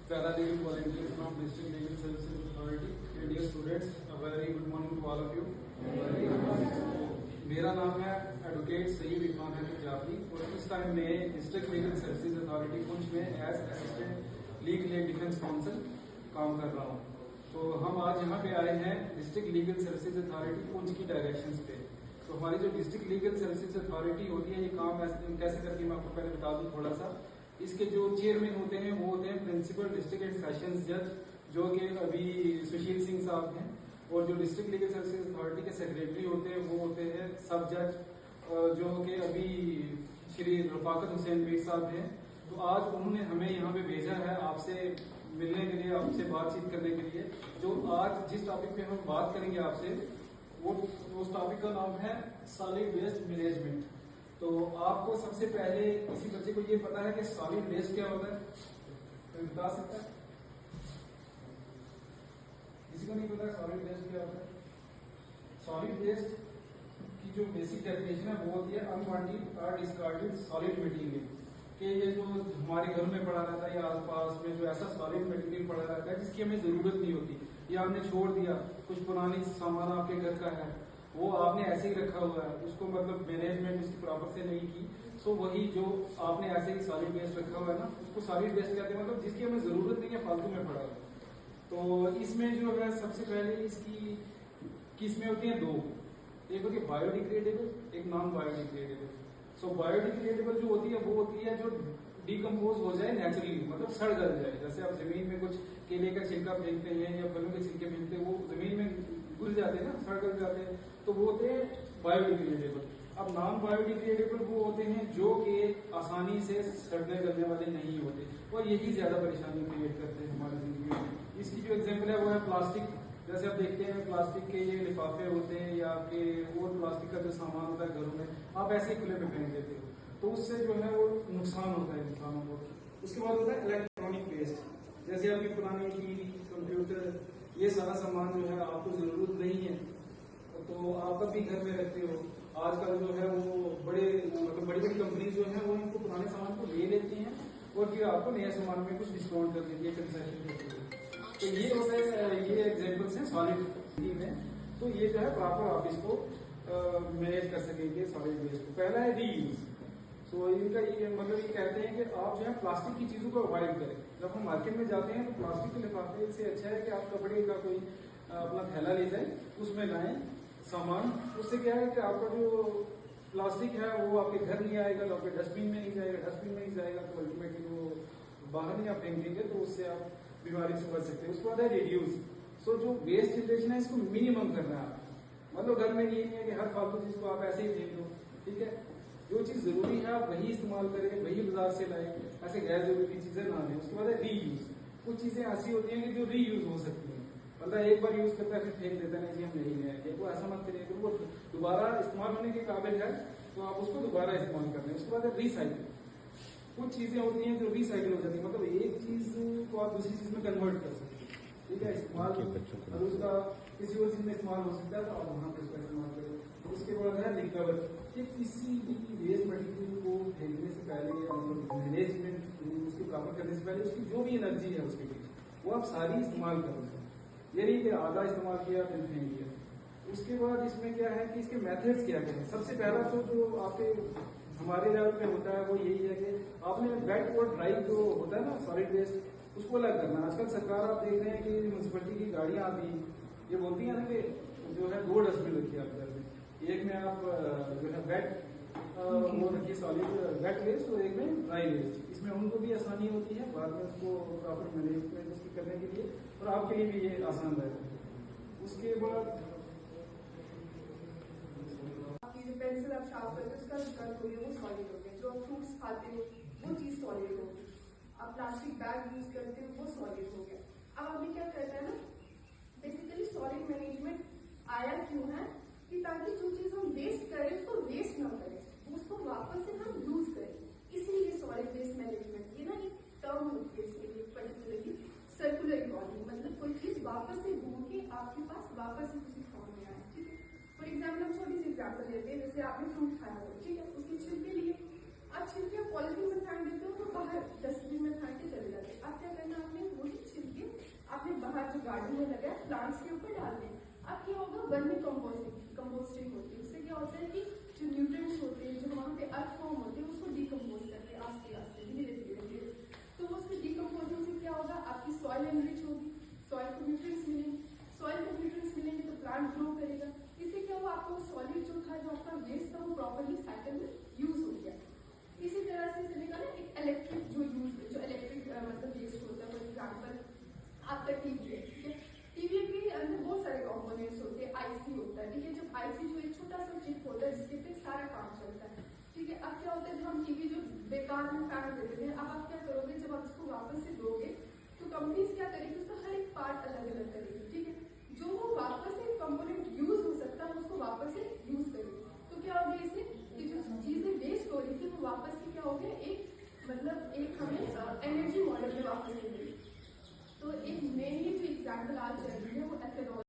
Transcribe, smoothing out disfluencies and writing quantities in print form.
Paralegal volunteer from District Legal Services Authority. Dear students, a very good morning to all of you. मेरा नाम है advocate Syed Irfan Hakeem Jafri और इस time में district legal services authority Poonch में as assistant legal aid defence counsel काम कर रहा हूँ। तो हम आज यहाँ पे आए हैं district legal services authority Poonch की डायरेक्शंस पे। तो हमारी जो डिस्ट्रिक्ट लीगल सर्विसेज अथॉरिटी होती है ये काम कैसे करती है मैं आपको पहले बता दूं थोड़ा सा। इसके जो चेयरमैन होते हैं वो होते हैं प्रिंसिपल डिस्ट्रिक्ट एंड सेशंस जज जो कि अभी सुशील सिंह साहब हैं, और जो डिस्ट्रिक्ट लीगल सर्विसेज अथॉरिटी के सेक्रेटरी होते हैं वो होते हैं सब जज जो कि अभी श्री रफाकत हुसैन मीर साहब हैं। तो आज उन्होंने हमें यहाँ पे भेजा है आपसे मिलने के लिए, आपसे बातचीत करने के लिए। जो आज जिस टॉपिक पे हम बात करेंगे आपसे वो उस टॉपिक का नाम है सॉलिड वेस्ट मैनेजमेंट। तो आपको सबसे पहले किसी बच्चे को ये पता है कि सॉलिड वेस्ट क्या होता है? कोई बता सकता है? किसी को नहीं पता सॉलिड वेस्ट क्या होता है? सॉलिड वेस्ट की जो बेसिक डेफिनेशन है वो होती है अनवांटेड और डिस्कार्डेड सॉलिड मटेरियल। कि ये जो हमारे घर में पड़ा रहता है या आसपास में जो ऐसा सॉलिड मटेरियल पड़ा रहता है जिसकी हमें जरूरत नहीं होती, या आपने छोड़ दिया, कुछ पुरानी सामान आपके घर का है वो आपने ऐसे ही रखा हुआ है, उसको मतलब मैनेजमेंट उसकी प्रॉपर से नहीं की, सो वही जो आपने ऐसे ही सॉलिड वेस्ट रखा हुआ है ना उसको सॉलिड वेस्ट कहते हैं, मतलब जिसकी हमें जरूरत नहीं है, फालतू में पड़ा है। तो इसमें जो है सबसे पहले इसकी किस्में होती हैं दो, एक होती है बायोडिग्रेडेबल, एक नॉन बायोडिग्रेडेबल। सो बायोडिग्रेडेबल जो होती है वो होती है जो डिकम्पोज हो जाए नेचुरली, मतलब सड़ गल जाए। जैसे आप जमीन में कुछ केले का छिलका फेंकते हैं या फलों के छिलके फेंकते हैं, वो जमीन में घुल जाते हैं ना, सड़ गल जाते हैं, तो वो होते हैं बायोडिग्रेडेबल। अब नॉन बायोडिग्रेडेबल वो होते हैं जो कि आसानी से सड़ने गलने वाले नहीं होते, और यही ज्यादा परेशानी क्रिएट करते हैं हमारी जिंदगी में। इसकी जो एग्जाम्पल है वो है प्लास्टिक। जैसे आप देखते हैं प्लास्टिक के ये लिफाफे होते हैं या आपके और प्लास्टिक का जो सामान होता है घरों में, आप ऐसे ही खुले में फेंक देते हो, तो उससे जो है वो नुकसान होता है इंसानों को। उसके बाद होता है इलेक्ट्रॉनिक वेस्ट, जैसे आपकी पुरानी टीवी, कंप्यूटर, ये सारा सामान जो है आपको जरूरत नहीं है तो आप अभी घर में रखते हो। आजकल जो है वो मतलब बड़ी बड़ी कंपनी जो है वो इनको पुराने सामान को ले लेती हैं और फिर आपको नए सामान में कुछ डिस्काउंट कर देती है, कंसेशन देती है। तो ये होता है, ये एग्जाम्पल्स हैं सॉलिड में। तो ये जो है प्रॉपर आप इसको मैनेज कर सकेंगे सॉलिड वेस्ट को। पहला है रीयूज। तो इनका ये मतलब ये कहते हैं कि आप जो है प्लास्टिक की चीजों को अवॉइड करें। जब हम मार्केट में जाते हैं तो प्लास्टिक के लिफाफे से अच्छा है कि आप कपड़े का कोई अपना थैला ले जाए, उसमें लाएं सामान। उससे क्या है कि आपका जो प्लास्टिक है वो आपके घर नहीं आएगा, तो आपके डस्टबिन में नहीं जाएगा, डस्टबिन में नहीं जाएगा तो अल्टीमेटली वो बाहर नहीं आप फेंकेंगे, तो उससे आप बीमारी से बच सकते हैं। उसके बाद है रिड्यूस। सो जो वेस्ट जनरेशन है इसको मिनिमम करना है आप, मतलब घर में ये नहीं है कि हर फालतू चीज को आप ऐसे ही फेंक दो, ठीक है। जो चीज जरूरी है आप वही इस्तेमाल करें, वही बाजार से लाएं, ऐसे गैर जरूरी चीजें ना लें। उसके बाद है रीयूज। कुछ चीजें ऐसी होती हैं कि जो रीयूज हो सकती हैं, मतलब एक बार यूज करता है फिर फेंक देता है, नहीं हम नहीं लेंगे, वो ऐसा मत करिए, वो दोबारा इस्तेमाल होने के काबिल है तो आप उसको दोबारा इस्तेमाल कर लें। उसके बाद है रिसाइकिल। कुछ चीजें होती हैं जो रिसाइकिल हो जाती है, मतलब एक चीज को आप दूसरी चीज में कन्वर्ट कर सकते हैं, ठीक है, इस्तेमाल, और उसका किसी और चीज में इस्तेमाल हो सकता है तो आप वहां पर उसका इस्तेमाल करें। उसके बाद है रिकवर, कि किसी भी वेस्ट मटेरियल को फेंकने से पहले या मतलब मैनेजमेंट उसकी प्रॉपर करने से पहले उसकी जो भी एनर्जी है उसके लिए वो आप सारी इस्तेमाल करो, ये नहीं कि आधा इस्तेमाल किया फिर फेंक दिया। उसके बाद इसमें क्या है कि इसके मेथड्स क्या क्या है। सबसे पहला तो जो आपके हमारे लेवल पे होता है वो यही है कि आपने वेट और ड्राई जो होता है ना सॉलिड वेस्ट उसको अलग करना। आजकल सरकार आप देख रहे हैं कि म्यूनसिपलिटी की गाड़ियां आती हैं, ये बोलती है ना कि जो है 2 डस्टबिन रखिए आप घर में, एक में आप जो है वेट वो रखिए सॉलिड वेट वेस्ट और एक में ड्राई वेस्ट। इसमें उनको भी आसानी होती है बाद में उसको प्रॉपर मैनेजमेंट उसकी करने के लिए, और आपके लिए भी ये आसान रहेगा। उसके बाद आपकी जो पेंसिल आप शार्प करते हैं उसका विकल्प हो गया, वो सॉलिड हो गया। जो आप फ्रूट्स खाते हो वो चीज सॉलिड हो गई। आप प्लास्टिक बैग यूज करते हो वो सॉलिड हो गया। अब हमें क्या करना है ना, बेसिकली सॉलिड मैनेजमेंट आया क्यों है कि ताकि जो चीज हम वेस्ट करें उसको वेस्ट ना करें, उसको वापस से हम यूज करें। इसीलिए सॉलिड वेस्ट मैनेजमेंट ये ना एक टर्म होती है, इसलिए पर्टिकुलरली सर्कुलर इकोनॉमी, मतलब कोई चीज वापस से घूम के आपके पास वापस से किसी फॉर्म में आए, ठीक है। फॉर एग्जाम्पल हम छोटी सी एग्जाम्पल लेते हैं, जैसे आपने फ्रूट खाया हो, ठीक है, उसके छिलके लिए आप छिलके पॉलिथीन में फेंक देते हो तो बाहर डस्टबिन में फेंक के चले जाते हैं। अब क्या करना आपने, वो होते हैं, अर्थ फॉर्म होते हैं, उसको डिकम्पोज करते हैं आस्ते आस्ते धीरे धीरे धीरे। तो उसके डिकम्पोजिंग से क्या होगा, आपकी सॉइल एनरिच होगी, सॉइल को न्यूट्रिएंट्स मिलेंगे, सॉइल को न्यूट्रिएंट्स मिलेंगे तो प्लांट ग्रो करेगा। इससे क्या हुआ, आपको सॉलिड जो था, जो आपका वेस्ट था, वो प्रॉपरली साइकिल में यूज हो गया। इसी तरह से चलेगा ना एक इलेक्ट्रिक जो इलेक्ट्रिक मतलब वेस्ट होता है, फॉर एग्जाम्पल आपका टीवी है, ठीक है, टीवी के अंदर बहुत सारे कंपोनेंट्स होते हैं, आईसी होता है, ठीक है, जब आईसी जो एक छोटा सा चिप होता है जिसके पे सारा काम चलता है, ठीक है। अब क्या होता है, जब हम टीवी जो बेकार में फेंक देते हैं, अब आप क्या करोगे, जब आप इसको वापस से दोगे तो कंपनीज क्या करेगी, उसका हर एक पार्ट अलग अलग करेगी, ठीक है, जो वो वापस से कंपोनेंट यूज हो सकता है उसको वापस से यूज करेगी। तो क्या हो गया इससे कि जो चीजें वेस्ट हो रही थी वो वापस से क्या हो गया, एक मतलब एक हमें एनर्जी मॉडल में वापस मिल गई। तो एक मेनली जो एग्जाम्पल आज